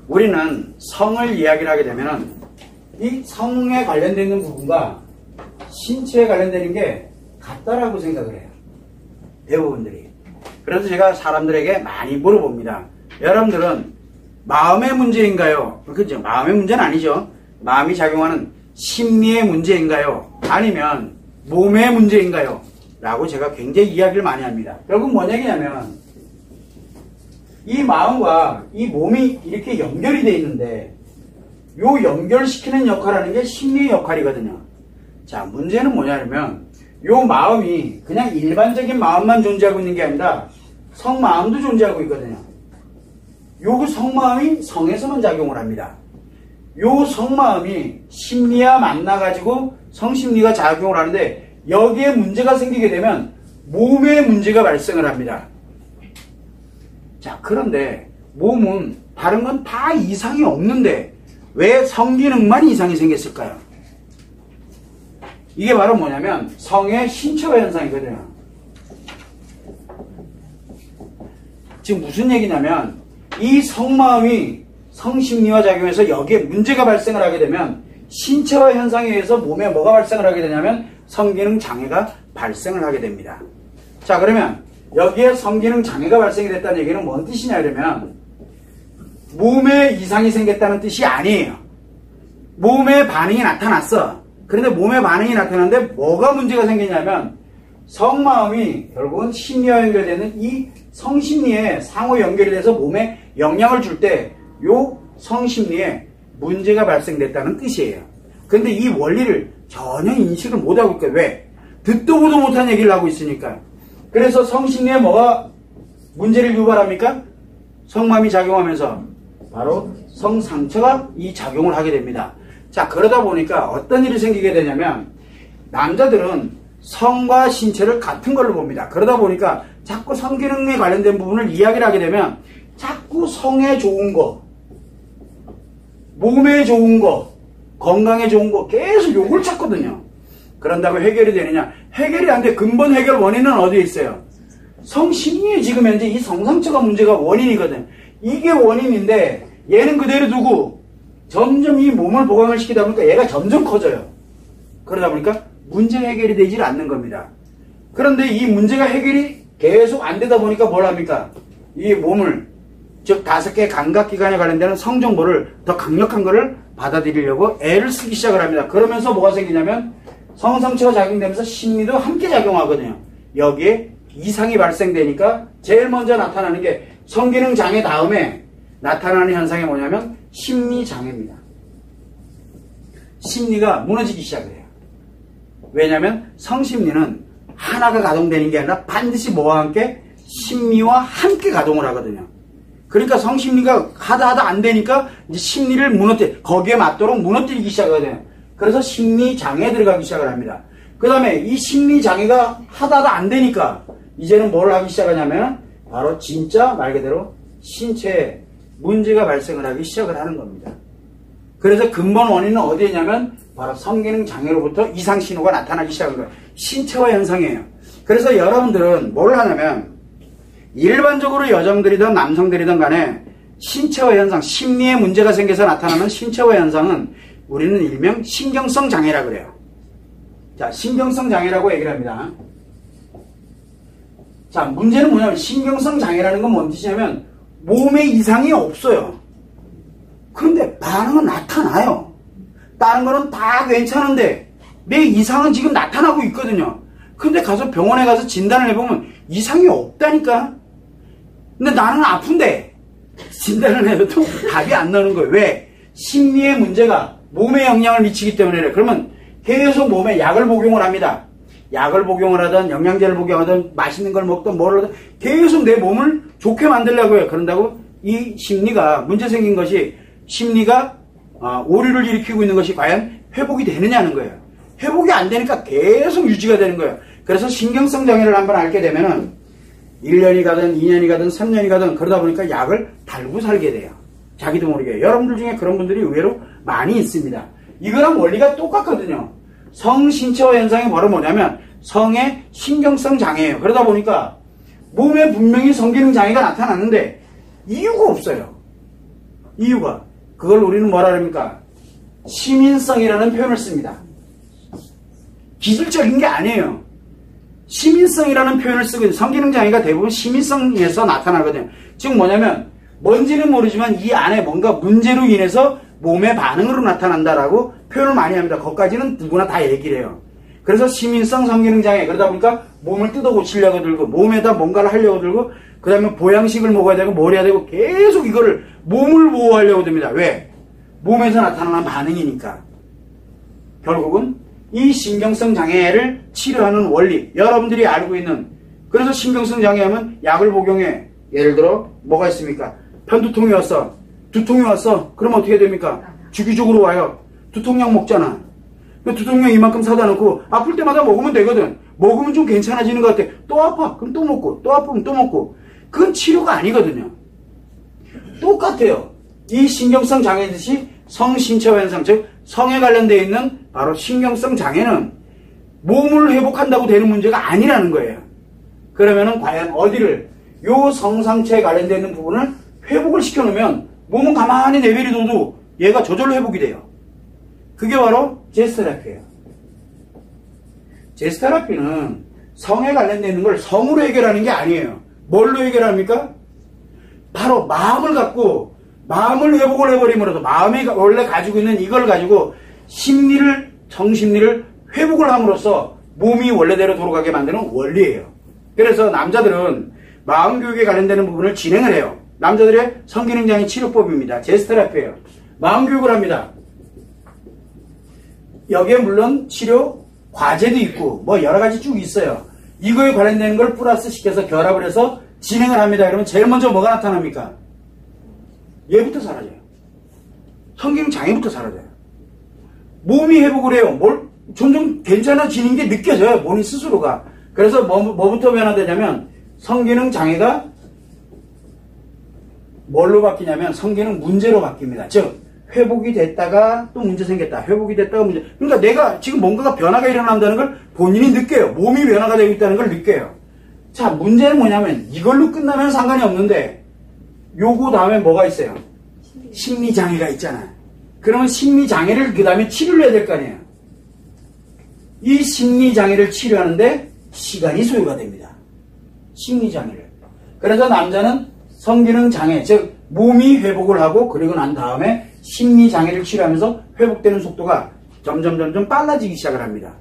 우리는 성을 이야기를 하게 되면은 이 성에 관련되어 있는 부분과 신체에 관련되는 게 같다라고 생각을 해요. 대부분들이. 그래서 제가 사람들에게 많이 물어봅니다. 여러분들은 마음의 문제인가요? 그죠? 마음의 문제는 아니죠. 마음이 작용하는 심리의 문제인가요? 아니면 몸의 문제인가요? 라고 제가 굉장히 이야기를 많이 합니다. 결국 뭔 얘기냐면 이 마음과 이 몸이 이렇게 연결이 되어 있는데 요 연결시키는 역할하는 게 심리의 역할이거든요. 자, 문제는 뭐냐면 요 마음이 그냥 일반적인 마음만 존재하고 있는 게 아니라 성마음도 존재하고 있거든요. 요 성마음이 성에서만 작용을 합니다. 요 성마음이 심리와 만나가지고 성심리가 작용을 하는데 여기에 문제가 생기게 되면 몸에 문제가 발생을 합니다. 자, 그런데 몸은 다른 건 다 이상이 없는데 왜 성기능만 이상이 생겼을까요? 이게 바로 뭐냐면 성의 신체화 현상이거든요. 지금 무슨 얘기냐면 이 성마음이 성심리와 작용해서 여기에 문제가 발생을 하게 되면 신체화 현상에 의해서 몸에 뭐가 발생을 하게 되냐면 성기능 장애가 발생을 하게 됩니다. 자, 그러면 여기에 성기능 장애가 발생이 됐다는 얘기는 뭔 뜻이냐 그러면 몸에 이상이 생겼다는 뜻이 아니에요. 몸에 반응이 나타났어. 그런데 몸에 반응이 나타났는데 뭐가 문제가 생기냐면 성마음이 결국은 심리와 연결되는 이 성심리에 상호 연결이 돼서 몸에 영향을 줄 때 요 성심리에 문제가 발생됐다는 뜻이에요. 근데 이 원리를 전혀 인식을 못하고 있어요. 왜? 듣도 보도 못한 얘기를 하고 있으니까. 그래서 성심리에 뭐가 문제를 유발합니까? 성마음이 작용하면서 바로 성상처가 이 작용을 하게 됩니다. 자, 그러다 보니까 어떤 일이 생기게 되냐면 남자들은 성과 신체를 같은 걸로 봅니다. 그러다 보니까 자꾸 성기능에 관련된 부분을 이야기를 하게 되면 자꾸 성에 좋은 거, 몸에 좋은 거, 건강에 좋은 거 계속 요걸 찾거든요. 그런다고 해결이 되느냐? 해결이 안 돼. 근본 해결 원인은 어디에 있어요? 성심리에 지금 현재 이 성상처가 문제가 원인이거든. 이게 원인인데 얘는 그대로 두고 점점 이 몸을 보강을 시키다 보니까 얘가 점점 커져요. 그러다 보니까 문제 해결이 되질 않는 겁니다. 그런데 이 문제가 해결이 계속 안 되다 보니까 뭘 합니까? 이 몸을, 즉 5개 감각기관에 관련되는 성정보를 더 강력한 거를 받아들이려고 애를 쓰기 시작을 합니다. 그러면서 뭐가 생기냐면 성상처가 작용되면서 심리도 함께 작용하거든요. 여기에 이상이 발생되니까 제일 먼저 나타나는 게 성기능 장애 다음에 나타나는 현상이 뭐냐면 심리장애입니다. 심리가 무너지기 시작해요. 왜냐하면 성심리는 하나가 가동되는 게 아니라 반드시 뭐와 함께? 심리와 함께 가동을 하거든요. 그러니까 성심리가 하다 안 되니까 이제 심리를 거기에 맞도록 무너뜨리기 시작하거든요. 그래서 심리장애에 들어가기 시작을 합니다. 그 다음에 이 심리장애가 하다 안 되니까 이제는 뭘 하기 시작하냐면 바로 진짜 말 그대로 신체에 문제가 발생을 하기 시작을 하는 겁니다. 그래서 근본 원인은 어디에 있냐면 바로 성기능 장애로부터 이상 신호가 나타나기 시작한 거예요. 신체화 현상이에요. 그래서 여러분들은 뭘 하냐면 일반적으로 여성들이든 남성들이든 간에 신체화 현상, 심리에 문제가 생겨서 나타나는 신체화 현상은 우리는 일명 신경성 장애라 그래요. 자, 신경성 장애라고 얘기를 합니다. 자, 문제는 뭐냐면 신경성 장애라는 건 뭔 뜻이냐면 몸에 이상이 없어요. 그런데 반응은 나타나요. 다른 거는 다 괜찮은데 내 이상은 지금 나타나고 있거든요. 근데 가서 병원에 가서 진단을 해보면 이상이 없다니까. 근데 나는 아픈데 진단을 해도 답이 안 나오는 거예요. 왜? 심리의 문제가 몸에 영향을 미치기 때문에 그래. 그러면 계속 몸에 약을 복용을 합니다. 약을 복용을 하든 영양제를 복용하든 맛있는 걸 먹든 뭘 하든 계속 내 몸을 좋게 만들려고 해요. 그런다고 이 심리가 문제 생긴 것이 심리가 오류를 일으키고 있는 것이 과연 회복이 되느냐는 거예요. 회복이 안 되니까 계속 유지가 되는 거예요. 그래서 신경성 장애를 한번 앓게 되면은 1년이 가든 2년이 가든 3년이 가든 그러다 보니까 약을 달고 살게 돼요. 자기도 모르게. 여러분들 중에 그런 분들이 의외로 많이 있습니다. 이거랑 원리가 똑같거든요. 성신체화 현상이 바로 뭐냐면 성의 신경성 장애예요. 그러다 보니까 몸에 분명히 성기능 장애가 나타났는데 이유가 없어요. 이유가 그걸 우리는 뭐라 그럽니까? 시민성이라는 표현을 씁니다. 기술적인 게 아니에요. 시민성이라는 표현을 쓰고 성기능 장애가 대부분 시민성에서 나타나거든요. 즉 뭐냐면 뭔지는 모르지만 이 안에 뭔가 문제로 인해서 몸의 반응으로 나타난다라고 표현을 많이 합니다. 거기까지는 누구나 다 얘기를 해요. 그래서 시민성 성기능 장애 그러다 보니까 몸을 뜯어 고치려고 들고 몸에다 뭔가를 하려고 들고 그 다음에 보양식을 먹어야 되고 뭘 해야 되고 계속 이거를 몸을 보호하려고 듭니다. 왜? 몸에서 나타나는 반응이니까. 결국은 이 신경성 장애를 치료하는 원리 여러분들이 알고 있는 그래서 신경성 장애하면 약을 복용해. 예를 들어 뭐가 있습니까? 편두통이 왔어. 두통이 왔어. 그럼 어떻게 됩니까? 주기적으로 와요. 두통약 먹잖아. 두통약 이만큼 사다 놓고 아플 때마다 먹으면 되거든. 먹으면 좀 괜찮아지는 것 같아. 또 아파. 그럼 또 먹고 또 아프면 또 먹고. 그건 치료가 아니거든요. 똑같아요. 이 신경성 장애듯이 성신체화 현상 즉 성에 관련되어 있는 바로 신경성 장애는 몸을 회복한다고 되는 문제가 아니라는 거예요. 그러면은 과연 어디를 요 성상체에 관련되어 있는 부분을 회복을 시켜놓으면 몸은 가만히 내버려둬도 얘가 저절로 회복이 돼요. 그게 바로 제스테라피예요. 제스테라피는 성에 관련되어 있는 걸 성으로 해결하는 게 아니에요. 뭘로 해결합니까? 바로 마음을 갖고 마음을 회복을 해버림으로써 마음이 원래 가지고 있는 이걸 가지고 심리를 정심리를 회복을 함으로써 몸이 원래대로 돌아가게 만드는 원리예요. 그래서 남자들은 마음교육에 관련되는 부분을 진행을 해요. 남자들의 성기능장애 치료법입니다. 제스테라피예요. 마음교육을 합니다. 여기에 물론 치료 과제도 있고 뭐 여러 가지 쭉 있어요. 이거에 관련되는 걸 플러스 시켜서 결합을 해서 진행을 합니다. 그러면 제일 먼저 뭐가 나타납니까? 얘부터 사라져요. 성기능 장애부터 사라져요. 몸이 회복을 해요. 점점 괜찮아지는 게 느껴져요. 본인 스스로가. 그래서 뭐부터 변화되냐면 성기능 장애가 뭘로 바뀌냐면 성기능 문제로 바뀝니다. 즉 회복이 됐다가 또 문제 생겼다. 회복이 됐다가 문제. 그러니까 내가 지금 뭔가가 변화가 일어난다는 걸 본인이 느껴요. 몸이 변화가 되고 있다는 걸 느껴요. 자, 문제는 뭐냐면 이걸로 끝나면 상관이 없는데 요거 다음에 뭐가 있어요? 심리장애가 있잖아요. 그러면 심리장애를 그 다음에 치료를 해야 될 거 아니에요. 이 심리장애를 치료하는데 시간이 소요가 됩니다. 심리장애를. 그래서 남자는 성기능장애, 즉 몸이 회복을 하고 그리고 난 다음에 심리장애를 치료하면서 회복되는 속도가 점점 빨라지기 시작을 합니다.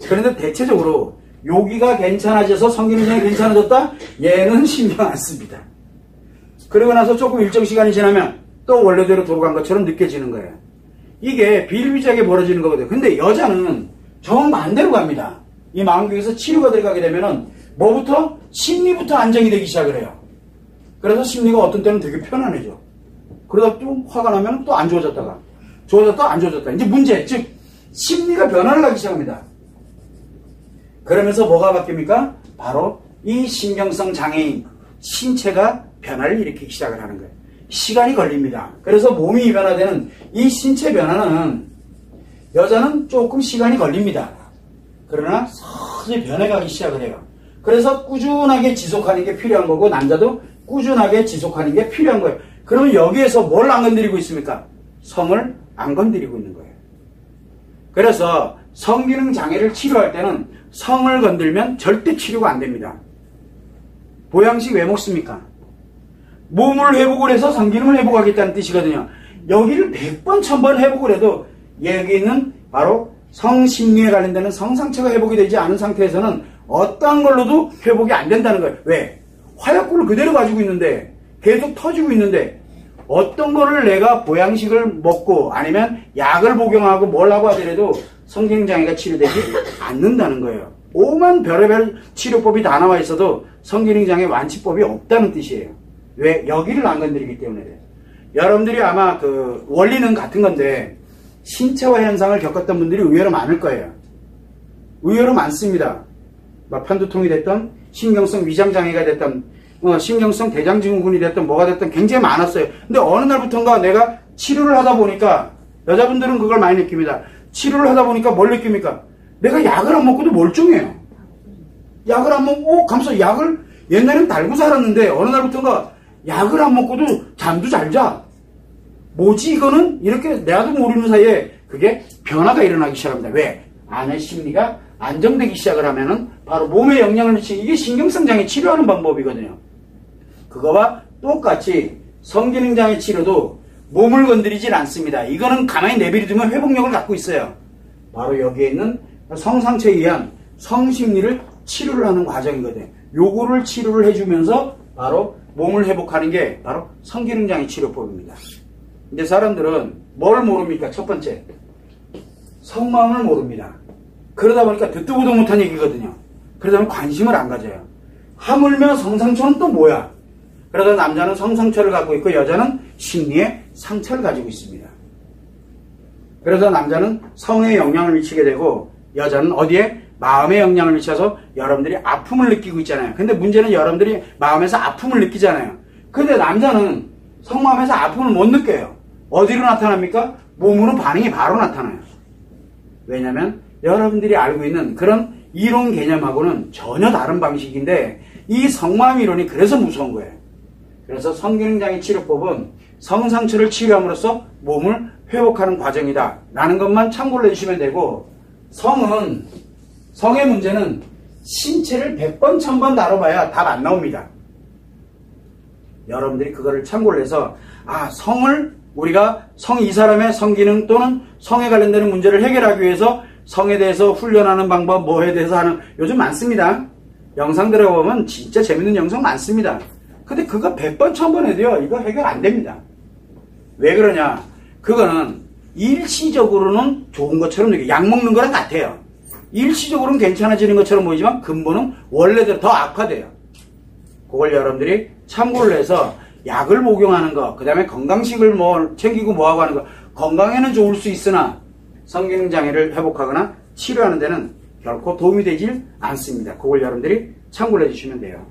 그런데 대체적으로 여기가 괜찮아져서 성기능장애 괜찮아졌다? 얘는 신경 안 씁니다. 그러고 나서 조금 일정 시간이 지나면 또 원래대로 돌아간 것처럼 느껴지는 거예요. 이게 비일비재하게 벌어지는 거거든요. 근데 여자는 정반대로 갑니다. 이 마음교육에서 치료가 들어가게 되면은 뭐부터? 심리부터 안정이 되기 시작을 해요. 그래서 심리가 어떤 때는 되게 편안해져. 그러다 또 화가 나면 또 안 좋아졌다가 좋아졌다 안 좋아졌다. 이제 문제, 즉 심리가 변화를 하기 시작합니다. 그러면서 뭐가 바뀝니까? 바로 이 신경성 장애인 신체가 변화를 일으키기 시작을 하는 거예요. 시간이 걸립니다. 그래서 몸이 변화되는 이 신체 변화는 여자는 조금 시간이 걸립니다. 그러나 서서히 변해가기 시작을 해요. 그래서 꾸준하게 지속하는 게 필요한 거고 남자도 꾸준하게 지속하는 게 필요한 거예요. 그러면 여기에서 뭘 안 건드리고 있습니까? 성을 안 건드리고 있는 거예요. 그래서 성기능 장애를 치료할 때는 성을 건들면 절대 치료가 안 됩니다. 보양식 왜 먹습니까? 몸을 회복을 해서 성기능을 회복하겠다는 뜻이거든요. 여기를 100번, 1000번 회복을 해도 여기는 바로 성심리에 관련되는 성상체가 회복이 되지 않은 상태에서는 어떠한 걸로도 회복이 안 된다는 거예요. 왜? 화약고를 그대로 가지고 있는데 계속 터지고 있는데 어떤 거를 내가 보양식을 먹고 아니면 약을 복용하고 뭘 하고 하더라도 성기능장애가 치료되지 않는다는 거예요. 오만 별의별 치료법이 다 나와 있어도 성기능장애 완치법이 없다는 뜻이에요. 왜? 여기를 안 건드리기 때문에 그래요. 여러분들이 아마 그 원리는 같은 건데 신체화 현상을 겪었던 분들이 의외로 많을 거예요. 의외로 많습니다. 편두통이 됐던 신경성 위장장애가 됐던 신경성 대장증후군이 됐던 뭐가 됐던 굉장히 많았어요. 근데 어느 날부터인가 내가 치료를 하다 보니까 여자분들은 그걸 많이 느낍니다. 치료를 하다 보니까 뭘 느낍니까? 내가 약을 안 먹고도 멀쩡해요. 약을 안 먹고 감사 약을 옛날엔 달고 살았는데 어느 날부터인가 약을 안 먹고도 잠도 잘 자. 뭐지 이거는? 이렇게 나도 모르는 사이에 그게 변화가 일어나기 시작합니다. 왜? 안의 심리가 안정되기 시작을 하면은 바로 몸에 영향을 미치는 이게 신경성 장애 치료하는 방법이거든요. 그거와 똑같이 성기능장애 치료도 몸을 건드리질 않습니다. 이거는 가만히 내버려두면 회복력을 갖고 있어요. 바로 여기에 있는 성상처에 의한 성심리를 치료를 하는 과정이거든요. 요거를 치료를 해주면서 바로 몸을 회복하는 게 바로 성기능장애 치료법입니다. 근데 사람들은 뭘 모릅니까? 첫 번째, 속마음을 모릅니다. 그러다 보니까 듣도 보도 못한 얘기거든요. 그러다 보면 관심을 안 가져요. 하물며 성상처는 또 뭐야? 그러다 남자는 성상처를 갖고 있고 여자는 심리의 상처를 가지고 있습니다. 그래서 남자는 성에 영향을 미치게 되고 여자는 어디에? 마음에 영향을 미쳐서 여러분들이 아픔을 느끼고 있잖아요. 근데 문제는 여러분들이 마음에서 아픔을 느끼잖아요. 근데 남자는 성마음에서 아픔을 못 느껴요. 어디로 나타납니까? 몸으로 반응이 바로 나타나요. 왜냐하면 여러분들이 알고 있는 그런 이론 개념하고는 전혀 다른 방식인데 이 성마음 이론이 그래서 무서운 거예요. 그래서 성기능장애 치료법은 성상처를 치료함으로써 몸을 회복하는 과정이다 라는 것만 참고를 해주시면 되고, 성의 문제는 신체를 100번 1000번 다뤄봐야 답 안 나옵니다. 여러분들이 그거를 참고를 해서 성을 우리가 이 사람의 성기능 또는 성에 관련되는 문제를 해결하기 위해서 성에 대해서 훈련하는 방법, 뭐에 대해서 하는 요즘 많습니다. 영상 들어보면 진짜 재밌는 영상 많습니다. 근데 그거 100번 1000번 해도요 이거 해결 안 됩니다. 왜 그러냐? 그거는 일시적으로는 좋은 것처럼 약 먹는 거랑 같아요. 일시적으로는 괜찮아지는 것처럼 보이지만 근본은 원래대로 더 악화돼요. 그걸 여러분들이 참고를 해서 약을 복용하는 거, 그 다음에 건강식을 챙기고 뭐하고 하는 거, 건강에는 좋을 수 있으나 성기능장애를 회복하거나 치료하는 데는 결코 도움이 되질 않습니다. 그걸 여러분들이 참고를 해주시면 돼요.